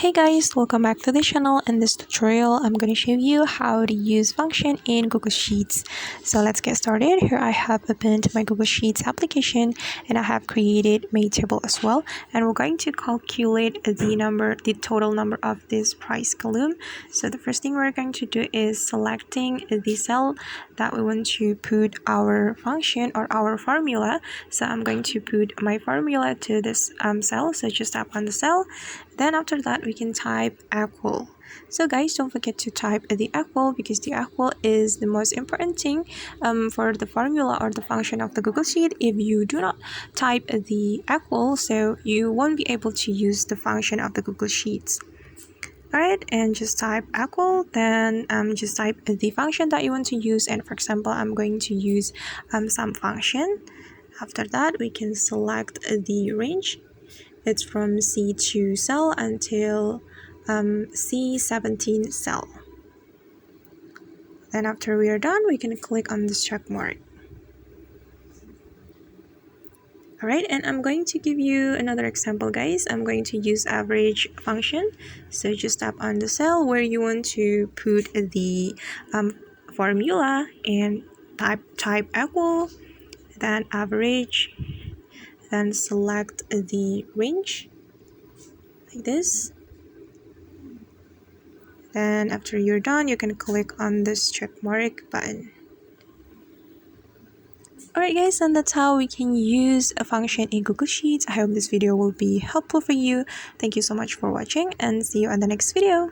Hey guys, welcome back to the channel. In this tutorial I'm going to show you how to use function in Google Sheets. So let's get started. Here I have opened my Google Sheets application and I have created my table as well, and we're going to calculate the total number of this price column. So the first thing we're going to do is selecting the cell that we want to put our function or our formula. So I'm going to put my formula to this cell, so just tap on the cell. Then after that we can type equal. So guys, don't forget to type the equal, because the equal is the most important thing for the formula or the function of the Google Sheet. If you do not type the equal, so you won't be able to use the function of the Google Sheets. Alright, and just type equal, then just type the function that you want to use, and for example I'm going to use some function. After that we can select the range. It's from C2 cell until C17 cell. Then after we are done, we can click on this check mark. Alright, and I'm going to give you another example, guys. I'm going to use average function. So just tap on the cell where you want to put the formula and type equal, then average, then select the range like this. Then after you're done, you can click on this check mark button. Alright guys, and that's how we can use a function in Google Sheets. I hope this video will be helpful for you. Thank you so much for watching, and see you on the next video.